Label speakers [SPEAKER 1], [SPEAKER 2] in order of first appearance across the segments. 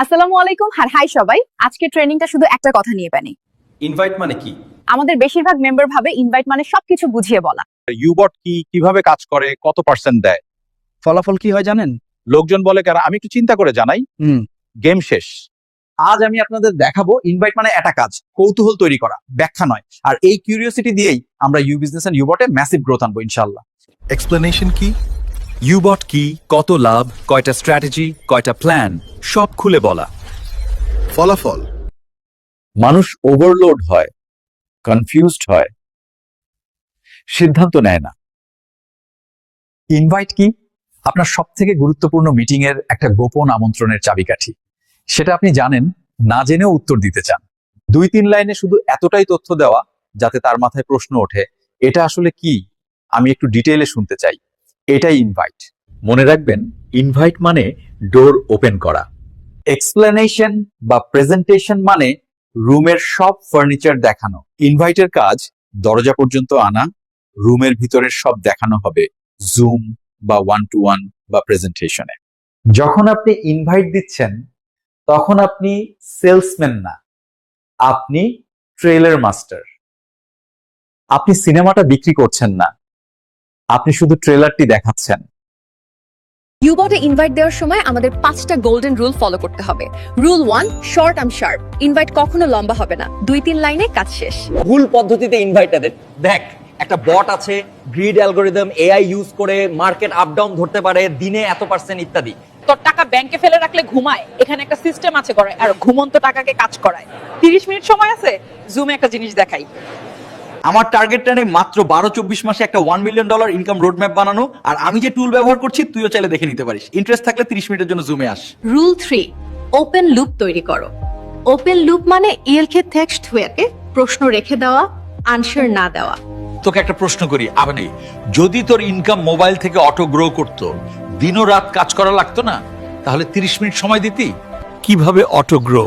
[SPEAKER 1] আসসালামু আলাইকুম আর হাই সবাই। আজকে ট্রেনিংটা শুধু একটা কথা নিয়ে বানি।
[SPEAKER 2] ইনভাইট মানে কি?
[SPEAKER 1] আমাদের বেশিরভাগ মেম্বার ভাবে ইনভাইট মানে সবকিছু বুঝিয়ে বলা।
[SPEAKER 3] ইউবট কি, কিভাবে কাজ করে, কত পার্সেন্ট দেয়,
[SPEAKER 4] ফলাফল কি হয় জানেন?
[SPEAKER 3] লোকজন বলে কারা, আমি একটু চিন্তা করে জানাই, গেম শেষ।
[SPEAKER 4] আজ আমি আপনাদের দেখাবো ইনভাইট মানে একটা কাজ, কৌতূহল তৈরি করা, ব্যাখ্যা নয়। আর এই কিউরিওসিটি দিয়েই আমরা ইউ বিজনেস এন্ড ইউবটে ম্যাসিভ গ্রোথ আনবো ইনশাআল্লাহ।
[SPEAKER 5] এক্সপ্লেনেশন কি, ইউবট কি, কত লাভ, কয়টা স্ট্র্যাটেজি, কয়টা প্ল্যান, সব খুলে বলা।
[SPEAKER 6] ফলাফল
[SPEAKER 3] মানুষ ওভারলোড হয়, কনফিউজড হয়, সিদ্ধান্ত নেয় না।
[SPEAKER 4] ইনভাইট কি? আপনার সব থেকে গুরুত্বপূর্ণ মিটিং এর একটা গোপন আমন্ত্রণের চাবিকাঠি। সেটা আপনি জানেন, না জেনেও উত্তর দিতে চান। 2-3 লাইনে শুধু এতটাই তথ্য দেওয়া যাতে তার মাথায় প্রশ্ন ওঠে, এটা আসলে কি, আমি একটু ডিটেইলে শুনতে চাই। এটাই ইনভাইট।
[SPEAKER 5] মনে রাখবেন, ইনভাইট মানে ডোর ওপেন করা।
[SPEAKER 4] এক্সপ্লেনেশন বা প্রেজেন্টেশন মানে রুমের সব ফার্নিচার দেখানো।
[SPEAKER 3] ইনভাইটের কাজ দরজা পর্যন্ত আনা, রুমের ভিতরের সব দেখানো হবে জুম বা 1-to-1 বা প্রেজেন্টেশনে।
[SPEAKER 4] যখন আপনি ইনভাইট দিচ্ছেন তখন আপনি সেলসম্যান না, আপনি ট্রেলার মাস্টার। আপনি সিনেমাটা বিক্রি করছেন না, আপনি শুধু ট্রেলারটি দেখাচ্ছেন।
[SPEAKER 7] ইউবটে ইনভাইট দেওয়ার সময় আমাদের 5টা গোল্ডেন রুল ফলো করতে হবে। Rule 1, short and sharp. Invite কখনো লম্বা হবে না, 2-3 লাইনে কাজ শেষ।
[SPEAKER 8] ভুল পদ্ধতিতে ইনভাইটটা দেন। দেখ, একটা বট আছে, গ্রিড অ্যালগোরিদম, এআই ইউজ করে মার্কেট আপ ডাউন ধরতে পারে, দিনে এত % ইত্যাদি।
[SPEAKER 9] তোর টাকা ব্যাংকে ফেলে রাখলে ঘুমায়, এখানে একটা সিস্টেম আছে করায়, আর ঘুমন্ত টাকাকে কাজ করায়। 30 মিনিট সময় আছে, জুমে একটা জিনিস দেখাই।
[SPEAKER 8] আমার টার্গেটটা নেই মাত্র 12-24 মাসে একটা $1 মিলিয়ন ইনকাম রোডম্যাপ বানানো। আর আমি যে টুল ব্যবহার করছি তুইও চাইলে দেখে নিতে পারিস। ইন্টারেস্ট থাকলে 30 মিনিটের জন্য জুমে আস।
[SPEAKER 7] রুল 3, ওপেন লুপ তৈরি করো। ওপেন লুপ মানে ইলকে টেক্সট হয়ে প্রশ্ন রেখে দেওয়া, আনসার না দেওয়া।
[SPEAKER 10] তোকে একটা প্রশ্ন করি আবানি, যদি তোর ইনকাম মোবাইল থেকে অটো গ্রো করতো, দিনও রাত কাজ করা লাগতো না, তাহলে 30 মিনিট সময় দিতি?
[SPEAKER 5] কিভাবে auto grow?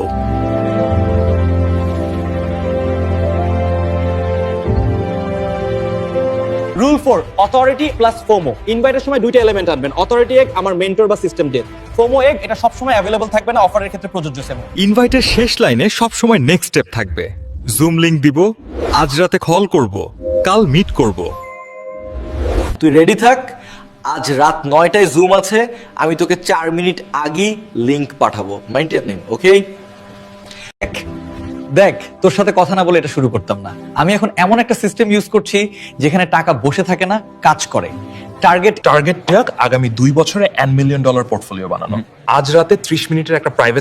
[SPEAKER 8] Rule 4, authority plus FOMO. ইনভাইটের সময় দুইটা এলিমেন্ট আনবেন। অথরিটি এক আমার মেন্টর বা সিস্টেম ডেট, ফোমো এক এটা সবসময় অ্যাভেলেবল থাকবে না, অফারের ক্ষেত্রে প্রযোজ্য। সেম
[SPEAKER 5] ইনভাইটের শেষ লাইনে সবসময় নেক্সট স্টেপ থাকবে। জুম লিংক দিব, আজ রাতে কল করব, কাল মিট করব।
[SPEAKER 8] তুই রেডি থাক, আজ রাত 9টায় জুম আছে, আমি তোকে 4 মিনিট আগেই লিংক পাঠাবো। মাইন্ড ইট নেম, ওকে? দেখ, তোর সাথে কথা না বলে এটা শুরু করতাম না। আমি এখন এমন একটা সিস্টেম ইউজ করছি যেখানে টাকা বসে থাকে না, কাজ করে।
[SPEAKER 10] টার্গেট আগামী 2 বছরে $1 মিলিয়ন পোর্টফোলিও বানানো। আজ রাতে 30 মিনিটের একটা প্রাইভেট